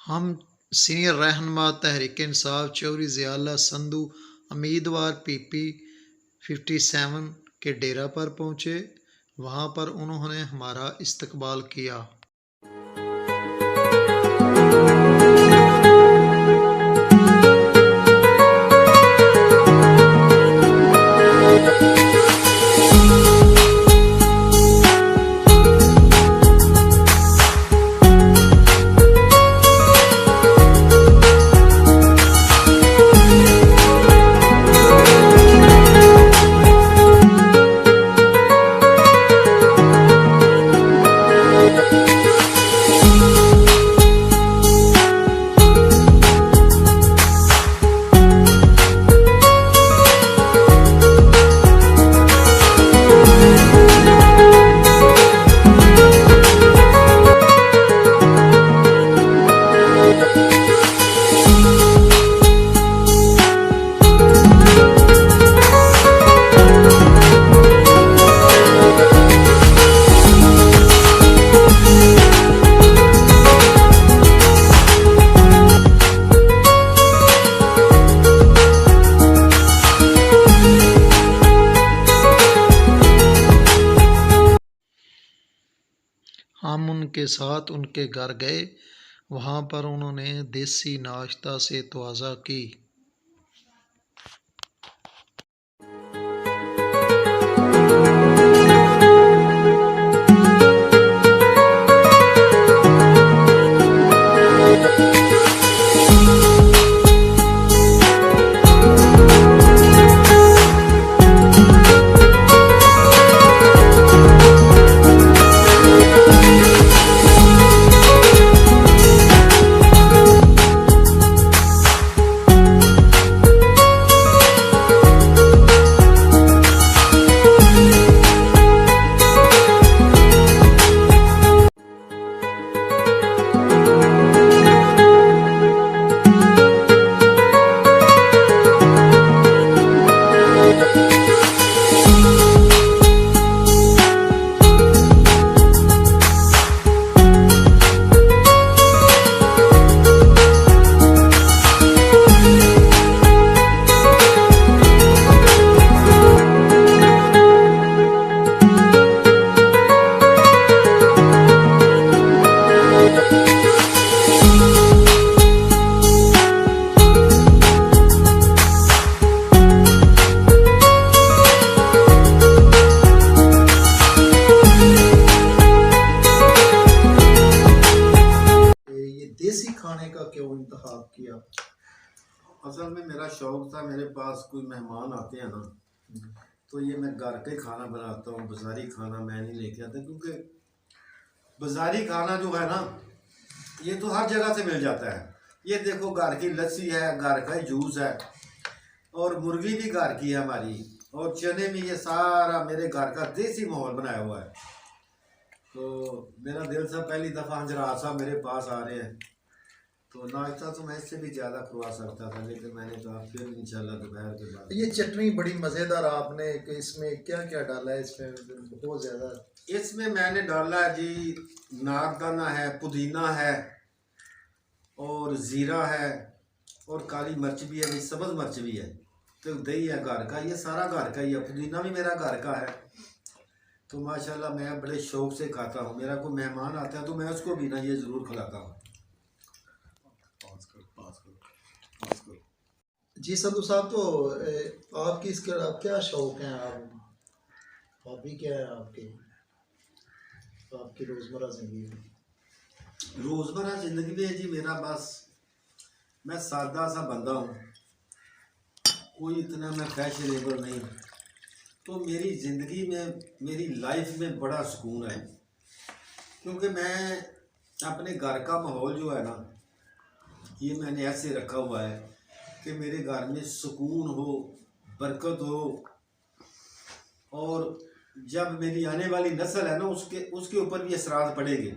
हम सीनियर रहनुमा तहरीक इंसाफ चौधरी ज़ियाउल्लाह संधू उम्मीदवार PP 57 के डेरा पर पहुंचे। वहां पर उन्होंने हमारा इस्तकबाल किया। हम उनके साथ उनके घर गए। वहाँ पर उन्होंने देसी नाश्ता से तवाज़ा की। देसी खाने का क्यों इंतखाब किया? असल में मेरा शौक था, मेरे पास कोई मेहमान आते हैं ना तो ये मैं घर के खाना बनाता हूँ, बाज़ारी खाना मैं नहीं लेके आता, क्योंकि बाज़ारी खाना जो है ना ये तो हर जगह से मिल जाता है। ये देखो घर की लस्सी है, घर का ही जूस है, और मुर्गी भी घर की है हमारी, और चने में ये सारा मेरे घर का देसी माहौल बनाया हुआ है। तो मेरा दिल था पहली दफ़ा हजरात साहब मेरे पास आ रहे हैं तो नाश्ता तो मैं इससे भी ज़्यादा करवा सकता था, लेकिन मैंने कहा फिर इंशाल्लाह दोपहर के बाद। ये चटनी बड़ी मज़ेदार आपने, इसमें क्या क्या डाला है? इसमें बहुत ज़्यादा। इसमें मैंने डाला है जी, नागदाना है, पुदीना है, और ज़ीरा है, और काली मिर्च भी है, सब्ज़ मिर्च भी है, तो दही है घर का, ये सारा घर का ही है, पुदीना भी मेरा घर का है। तो माशाल्लाह मैं बड़े शौक़ से खाता हूँ। मेरा कोई मेहमान आता है तो मैं उसको भी ना ये ज़रूर खिलाता हूँ। जी संधू साहब, तो आपकी इसका क्या शौक है? आप हॉबी क्या है आपकी रोज़मर्रा ज़िंदगी में? रोज़मर्रा ज़िंदगी में जी मेरा बस, मैं सादा सा बंदा हूँ, कोई इतना मैं फैशनेबल नहीं, तो मेरी ज़िंदगी में, मेरी लाइफ में बड़ा सुकून है, क्योंकि मैं अपने घर का माहौल जो है ना ये मैंने ऐसे रखा हुआ है कि मेरे घर में सुकून हो, बरकत हो, और जब मेरी आने वाली नस्ल है ना उसके ऊपर भी असरात पड़ेंगे।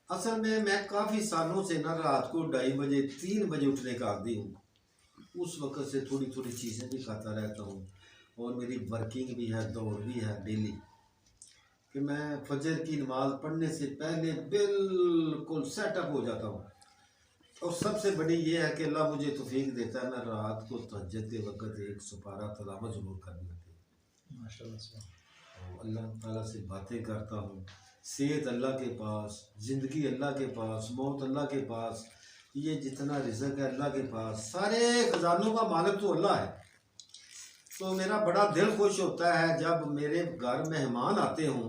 असल में मैं काफ़ी सालों से ना रात को 2:30 बजे 3 बजे उठने का आदी हूँ। उस वक़्त से थोड़ी थोड़ी चीज़ें भी खाता रहता हूँ, और मेरी वर्किंग भी है, दौड़ भी है डेली, कि मैं फजर की नमाज़ पढ़ने से पहले बिल्कुल सेटअप हो जाता हूँ। और सबसे बड़ी ये है कि अल्लाह मुझे तौफीक देता है, मैं रात को तहज्जुद के वक्त एक सुपारा तलावत ज़रूर कर लेती हूँ। माशाल्लाह से। और अल्लाह ताला से बातें करता हूँ। सेहत अल्लाह के पास, ज़िंदगी अल्लाह के पास, मौत अल्लाह के पास, ये जितना रिज़्क है अल्लाह के पास, सारे ख़जानों का मालिक तो अल्लाह है। तो मेरा बड़ा दिल खुश होता है जब मेरे घर मेहमान आते हों,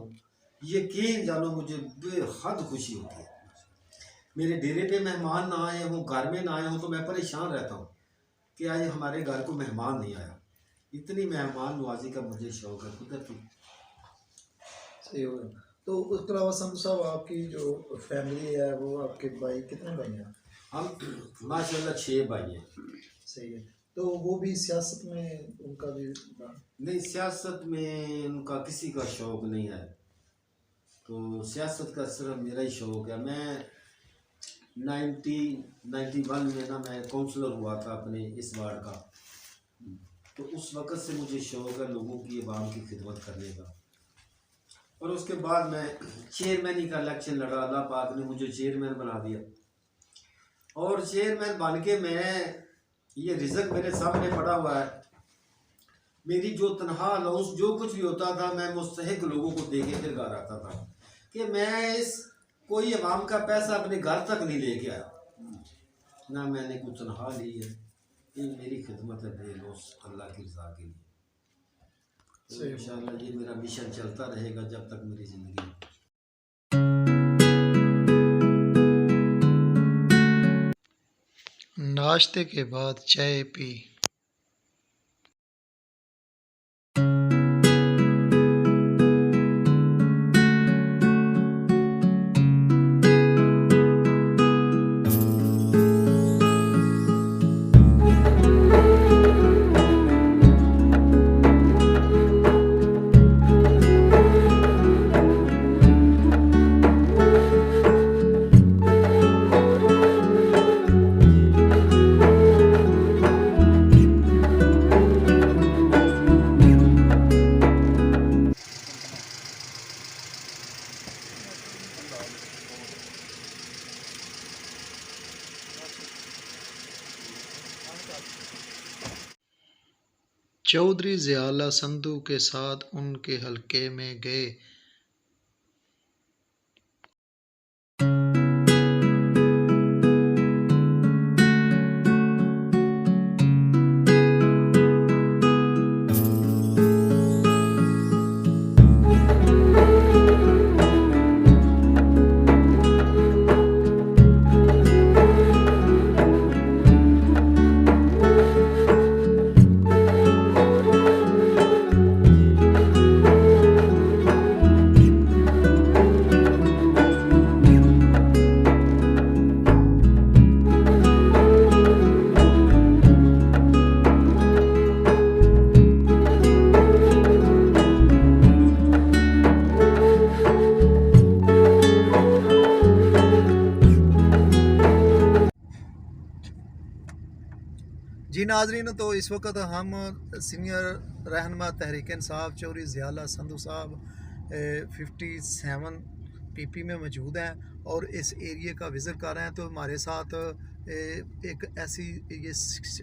यकीन जानो मुझे बेहद खुशी होती है। मेरे डेरे पे मेहमान ना आए हों, घर में ना आए हों, तो मैं परेशान रहता हूँ कि आज हमारे घर को मेहमान नहीं आया। इतनी मेहमान नवाजी का मुझे शौक़ है कुदरती। सही हो गया। तो उसके अलावा संधू साहब, आपकी जो फैमिली है वो आपके भाई, कितने भाई हैं? हम माशाल्लाह 6 भाई हैं। सही है। तो वो भी सियासत में उनका भी नहीं, सियासत में उनका किसी का शौक़ नहीं है, तो सियासत का सिर्फ मेरा ही शौक़ है। मैं 1991 में ना मैं काउंसलर हुआ था अपने इस वार्ड का, तो उस वक़्त से मुझे शौक़ है लोगों की, आवाम की खिदमत करने का। और उसके बाद मैं चेयरमैन का इलेक्शन लड़ा, अल्लाह पाक ने मुझे चेयरमैन बना दिया। और चेयरमैन बन के मैं, ये रिज़्क मेरे सामने पड़ा हुआ है, मेरी जो तनख्वाह अलाउंस जो कुछ भी होता था, मैं मुस्तहिक लोगों को दे के फिर घर आता था कि मैं इस कोई अवाम का पैसा अपने घर तक नहीं लेके आया, ना मैंने कुछ तनख्वाह ली है। ये मेरी खिदमत है बेलौस अल्लाह की रज़ा के लिए। तो इंशाअल्लाह ये मेरा मिशन चलता रहेगा जब तक मेरी ज़िंदगी है। नाश्ते के बाद चाय पी। चौधरी ज़ियाउल्लाह संधू के साथ उनके हलके में गए। जी नाजरीन, तो इस वक्त हम सीनियर रहनुमा तहरीक इंसाफ चौधरी ज़ियाउल्लाह संधू साहब 57 PP में मौजूद हैं और इस एरिए का विज़िट कर रहे हैं। तो हमारे साथ एक ऐसी ये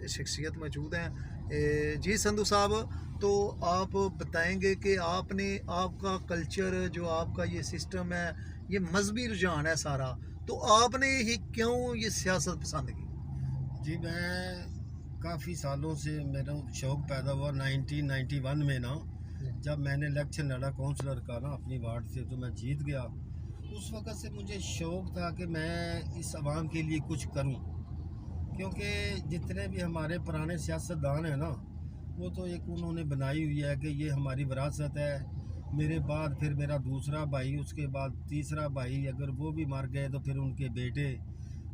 शख्सियत मौजूद हैं। जी संधू साहब, तो आप बताएंगे कि आपका कल्चर, जो आपका ये सिस्टम है, ये मजहबी रुझान है सारा, तो आपने ही क्यों ये सियासत पसंद की? जी, मैं काफ़ी सालों से मेरा शौक़ पैदा हुआ 1991 में ना, जब मैंने इलेक्शन लड़ा काउंसलर का ना अपनी वार्ड से, तो मैं जीत गया। उस वक़्त से मुझे शौक़ था कि मैं इस आवाम के लिए कुछ करूं, क्योंकि जितने भी हमारे पुराने सियासतदान हैं ना, वो तो एक उन्होंने बनाई हुई है कि ये हमारी विरासत है। मेरे बाद फिर मेरा दूसरा भाई, उसके बाद तीसरा भाई, अगर वो भी मर गए तो फिर उनके बेटे।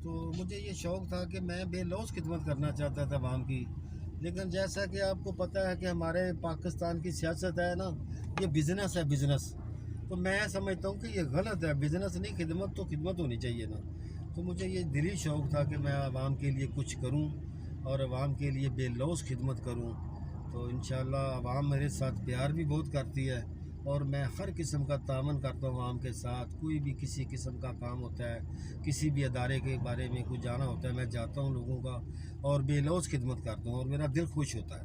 तो मुझे ये शौक़ था कि मैं बेलौस खिदमत करना चाहता था आवाम की। लेकिन जैसा कि आपको पता है कि हमारे पाकिस्तान की सियासत है ना, ये बिज़नेस है, बिज़नेस। तो मैं समझता हूँ कि ये गलत है, बिज़नेस नहीं, खिदमत तो खिदमत होनी चाहिए ना। तो मुझे ये दिली शौक़ था कि मैं आवाम के लिए कुछ करूँ और आवाम के लिए बेलौस खिदमत करूँ। तो इंशाअल्लाह आवाम मेरे साथ प्यार भी बहुत करती है, और मैं हर किस्म का तामन करता हूँ आवाम के साथ। कोई भी किसी किस्म का काम होता है, किसी भी अदारे के बारे में कुछ जाना होता है, मैं जाता हूँ लोगों का और बेलौस खिदमत करता हूँ और मेरा दिल खुश होता है।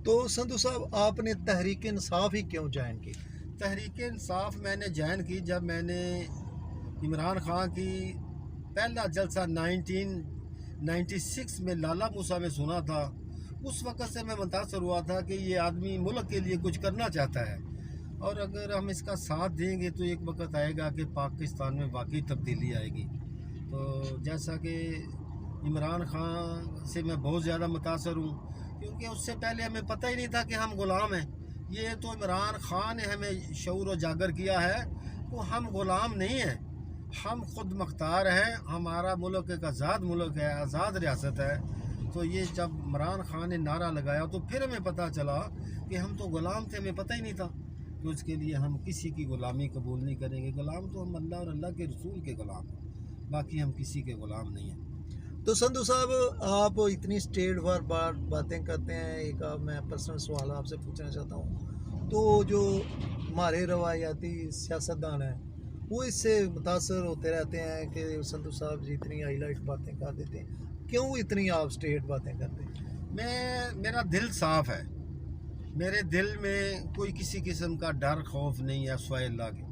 तो संधू साहब, आपने तहरीक इंसाफ ही क्यों ज्वाइन की? तहरीक इंसाफ मैंने ज्वाइन की जब मैंने इमरान खान की पहला जलसा 1996 में लाला मूसा में सुना था। उस वक़्त से मैं मुतासर हुआ था कि ये आदमी मुल्क के लिए कुछ करना चाहता है और अगर हम इसका साथ देंगे तो एक वक्त आएगा कि पाकिस्तान में वाकई तब्दीली आएगी। तो जैसा कि इमरान खान से मैं बहुत ज़्यादा मुतासर हूँ, क्योंकि उससे पहले हमें पता ही नहीं था कि हम ग़ुलाम हैं। ये तो इमरान खान ने हमें शऊर उजागर किया है तो हम ग़ुलाम नहीं हैं, हम खुद मुख्तार हैं। हमारा मुल्क एक आज़ाद मुल्क है, आज़ाद रियासत है। तो ये जब इमरान खान ने नारा लगाया तो फिर हमें पता चला कि हम तो ग़ुलाम थे, हमें पता ही नहीं था। तो इसके लिए हम किसी की ग़ुलामी कबूल नहीं करेंगे। ग़ुलाम तो हम अल्लाह और अल्लाह के रसूल के ग़ुलाम हैं, बाकी हम किसी के ग़ुलाम नहीं हैं। तो संधू साहब, आप इतनी स्टेट वार बातें करते हैं, एक मैं पर्सनल सवाल आपसे पूछना चाहता हूँ। तो जो हमारे रवायाती सियासतदान हैं वो इससे मुतासर होते रहते हैं कि संधू साहब जी इतनी हाईलाइट बातें कर देते हैं, क्यों इतनी आप स्टेट बातें करते हैं? मेरा दिल साफ़ है, मेरे दिल में कोई किसी किस्म का डर खौफ नहीं है सिवाय अल्लाह के।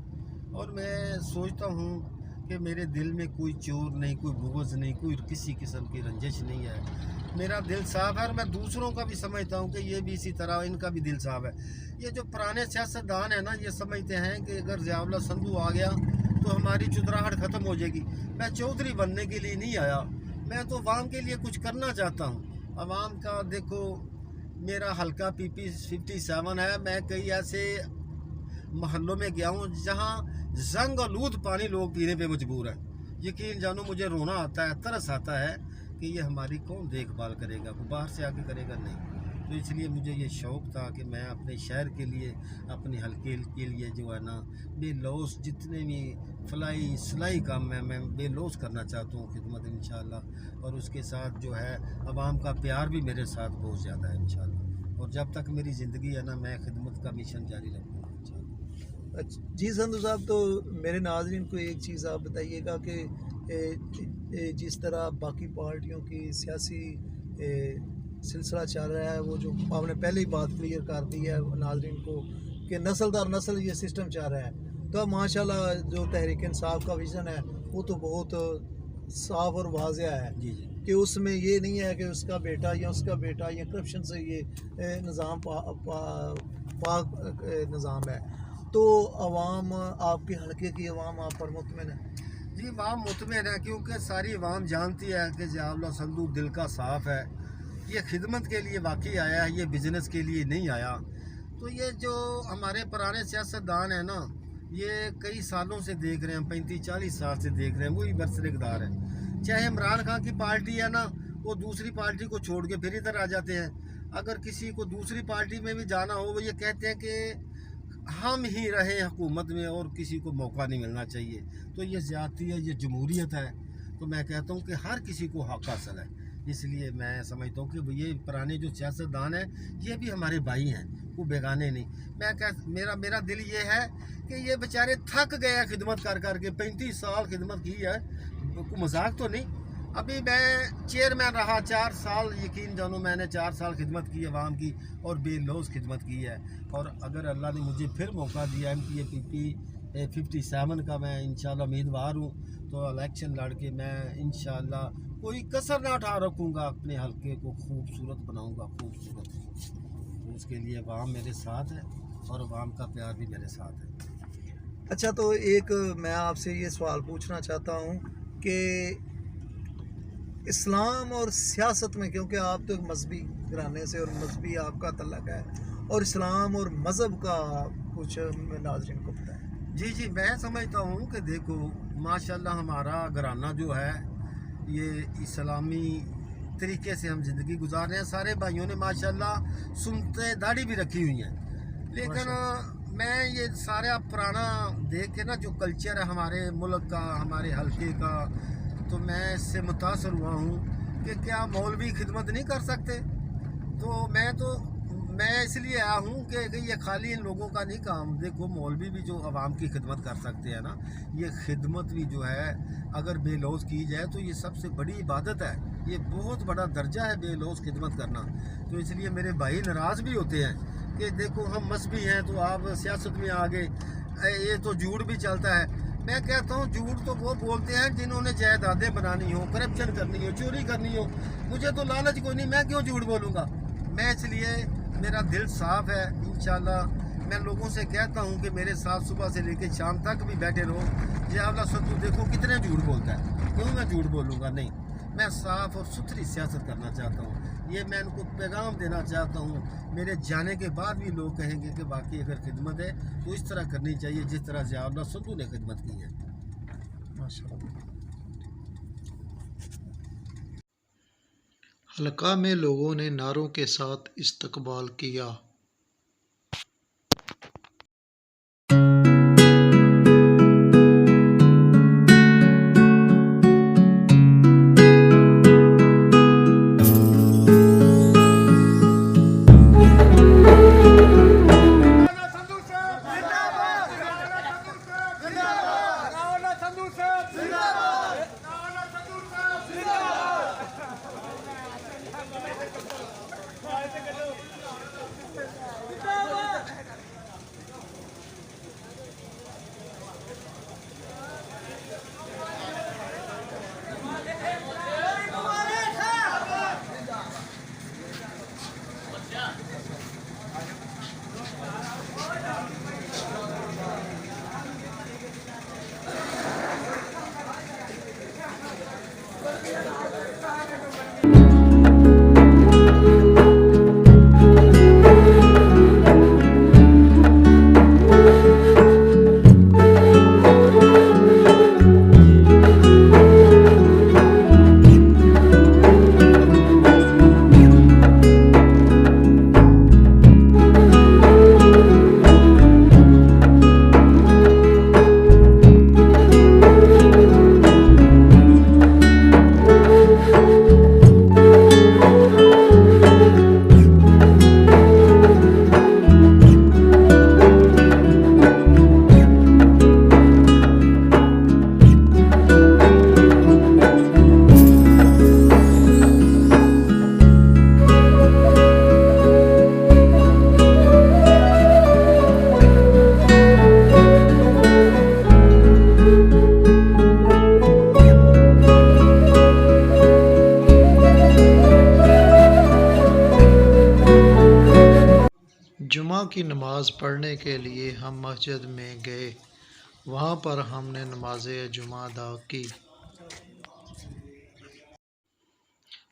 और मैं सोचता हूँ कि मेरे दिल में कोई चोर नहीं, कोई बुग़्ज़ नहीं, कोई किसी किस्म की रंजिश नहीं है। मेरा दिल साफ़ है और मैं दूसरों का भी समझता हूँ कि ये भी इसी तरह इनका भी दिल साफ़ है। ये जो पुराने सियासतदान हैं ना, ये समझते हैं कि अगर ज़ियाउल्लाह संधू आ गया तो हमारी चुतराहट ख़त्म हो जाएगी। मैं चौधरी बनने के लिए नहीं आया, मैं तो अवाम के लिए कुछ करना चाहता हूँ। अवाम का देखो, मेरा हल्का PP 57 है। मैं कई ऐसे महलों में गया हूँ जहाँ जंग आलूद पानी लोग पीने पे मजबूर हैं। यकीन जानो मुझे रोना आता है, तरस आता है कि ये हमारी कौन देखभाल करेगा, वो बाहर से आके करेगा नहीं। तो इसलिए मुझे ये शौक़ था कि मैं अपने शहर के लिए, अपने हल्के के लिए जो है ना, बेलौस जितने भी फलाई सिलाई काम है मैं बेलौस करना चाहता हूँ खिदमत इंशाअल्लाह। और उसके साथ जो है अवाम का प्यार भी मेरे साथ बहुत ज़्यादा है इंशाअल्लाह। और जब तक मेरी ज़िंदगी है ना, मैं खिदमत का मिशन जारी रखूँगा इंशाअल्लाह। अच्छा जी संधू साहब, तो मेरे नाज़रीन को एक चीज़ आप बताइएगा कि जिस तरह बाकी पार्टियों की सियासी सिलसिला चल रहा है, वो जो आपने पहले ही बात क्लियर कर दी है नाज़रीन को कि नस्ल दर नस्ल ये सिस्टम चल रहा है। तो अब माशाल्लाह जो तहरीक इंसाफ का विज़न है वो तो बहुत साफ और वाज़ेह है जी जी। कि उसमें ये नहीं है कि उसका बेटा या करप्शन से ये निज़ाम पाक निज़ाम है। तो अवाम, आपके हल्के की अवाम आप पर मुतमिन है? जी, अवाम मुतमिन है, क्योंकि सारी अवाम जानती है कि ज़ियाउल्लाह संधू दिल का साफ़ है। ये खिदमत के लिए वाकई आया है, ये बिज़नेस के लिए नहीं आया। तो ये जो हमारे पुराने सियासतदान हैं ना, ये कई सालों से देख रहे हैं, 35-40 साल से देख रहे हैं, वही बरसरदार हैं। चाहे इमरान खान की पार्टी है ना, वो दूसरी पार्टी को छोड़ के फिर इधर आ जाते हैं। अगर किसी को दूसरी पार्टी में भी जाना हो, वो ये कहते हैं कि हम ही रहे हुकूमत में और किसी को मौका नहीं मिलना चाहिए। तो ये ज़्यादती है, ये जमहूरियत है। तो मैं कहता हूँ कि हर किसी को हक हासिल है। इसलिए मैं समझता हूँ कि ये पुराने जो सियासतदान हैं ये भी हमारे भाई हैं, वो बेगाने नहीं। मेरा दिल ये है कि ये बेचारे थक गए हैं खिदमत कर कर के। 35 साल खिदमत की है, मजाक तो नहीं। अभी मैं चेयरमैन रहा 4 साल, यकीन जानो मैंने 4 साल खिदमत की अवाम की और बेलौस खिदमत की है। और अगर अल्लाह ने मुझे फिर मौका दिया MPA PP 57 का, मैं इंशाल्लाह उम्मीदवार हूँ। तो इलेक्शन लड़ के मैं इंशाल्लाह कोई कसर ना उठा रखूँगा, अपने हल्के को खूबसूरत बनाऊँगा, खूबसूरत। तो उसके लिए अवाम मेरे साथ है और अवाम का प्यार भी मेरे साथ है। अच्छा, तो एक मैं आपसे ये सवाल पूछना चाहता हूँ कि इस्लाम और सियासत में, क्योंकि आप तो एक मजहबी घराने से और मजहबी आपका तल्लक है, और इस्लाम और मज़हब का कुछ नाज़रीन को बताएं। जी जी, मैं समझता हूँ कि देखो माशाल्लाह हमारा घराना जो है ये इस्लामी तरीके से हम ज़िंदगी गुजार रहे हैं। सारे भाइयों ने माशाल्लाह सुनते दाढ़ी भी रखी हुई है। लेकिन मैं ये सारा पुराना देख के ना, जो कल्चर है हमारे मुल्क का, हमारे हल्के का, तो मैं इससे मुतासर हुआ हूँ कि क्या मौलवी खिदमत नहीं कर सकते। तो मैं इसलिए आया हूँ कि ये खाली इन लोगों का नहीं काम। देखो मौलवी भी जो आवाम की खिदमत कर सकते हैं ना, ये खिदमत भी जो है अगर बेलौस की जाए तो ये सबसे बड़ी इबादत है। ये बहुत बड़ा दर्जा है बेलौस खिदमत करना। तो इसलिए मेरे भाई नाराज़ भी होते हैं कि देखो हम मजहबी हैं तो आप सियासत में आ गए, ये तो झूठ भी चलता है। मैं कहता हूँ झूठ तो वो बोलते हैं जिन्होंने जायदादें बनानी हो, करप्शन करनी हो, चोरी करनी हो। मुझे तो लालच कोई नहीं, मैं क्यों झूठ बोलूँगा। मैं इसलिए मेरा दिल साफ है। इंशाल्लाह मैं लोगों से कहता हूँ कि मेरे साथ सुबह से लेकर शाम तक भी बैठे रहो। जियाउल्लाह सद्दू देखो कितने झूठ बोलता है, क्यों मैं झूठ बोलूँगा। नहीं, मैं साफ़ और सुथरी सियासत करना चाहता हूँ। ये मैं उनको पैगाम देना चाहता हूँ। मेरे जाने के बाद भी लोग कहेंगे कि बाकी अगर खिदमत है तो इस तरह करनी चाहिए जिस तरह जियाउल्लाह सद्दू ने खिदमत की है। माशाअल्लाह। हल्का में लोगों ने नारों के साथ इस्तकबाल किया। जुमा की नमाज पढ़ने के लिए हम मस्जिद में गए। वहाँ पर हमने नमाज जुमा अदा की।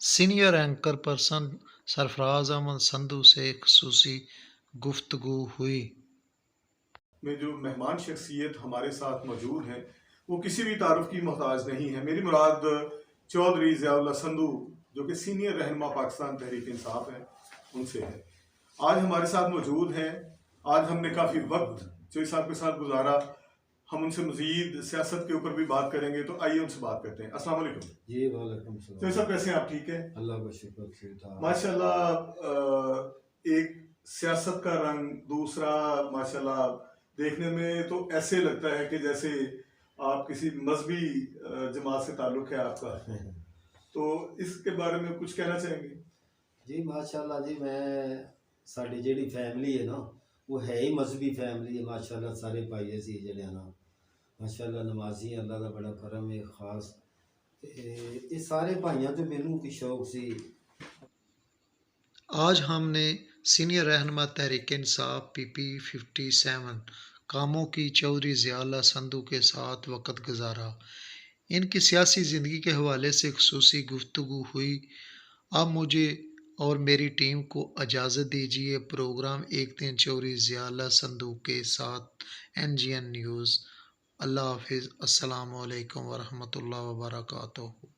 Senior anchor person Sarfaraz Ahmed Sandhu से खुसूसी गुफ्तगू हुई। में जो मेहमान शख्सियत हमारे साथ मौजूद हैं वो किसी भी तारुफ की मोहताज नहीं है। मेरी मुराद चौधरी ज़ियाउल्लाह संधू जो कि सीनियर रहनुमा पाकिस्तान तहरीक इंसाफ है उनसे है। आज हमारे साथ मौजूद हैं। आज हमने काफ़ी वक्त चौधरी साहब के साथ गुजारा। हम उनसे मज़ीद सियासत के ऊपर भी बात करेंगे, तो आइए उनसे बात करते हैं। अस्सलाम वालेकुम जी वालेकुम सलाम। चौधरी साहब कैसे हैं आप? ठीक है अल्लाह का शुक्र से। माशाल्लाह। एक सियासत का रंग, दूसरा माशाल्लाह देखने में तो ऐसे लगता है कि जैसे आप किसी मजहबी जमात से ताल्लुक़ है आपका। तो इसके बारे में कुछ कहना चाहेंगे? जी माशाल्लाह जी, मैं साड़ी जेड़ी फैमिली है ना वो है ही मजहबी फैमिली है। माशाल्लाह सारे भाई असी जेड़े ना माशाल्लाह नमाजी, अल्लाह का बड़ा करम है खास। ये सारे भाइयों तो मैनू की शौक सी। आज हमने सीनियर रहनुमा तहरीक इंसाफ PP 57 कामों की चौधरी ज़ियाउल्लाह संधू के साथ वक़्त गुजारा। इनकी सियासी ज़िंदगी के हवाले से खुसूसी गुफ्तगू हुई। अब मुझे और मेरी टीम को इजाज़त दीजिए। प्रोग्राम एक दिन चौधरी ज़ियाउल्लाह संधू के साथ NGN न्यूज़। अल्लाह हाफिज़। अस्सलामु अलैकुम वरहमतुल्लाहि वबरकातुहू।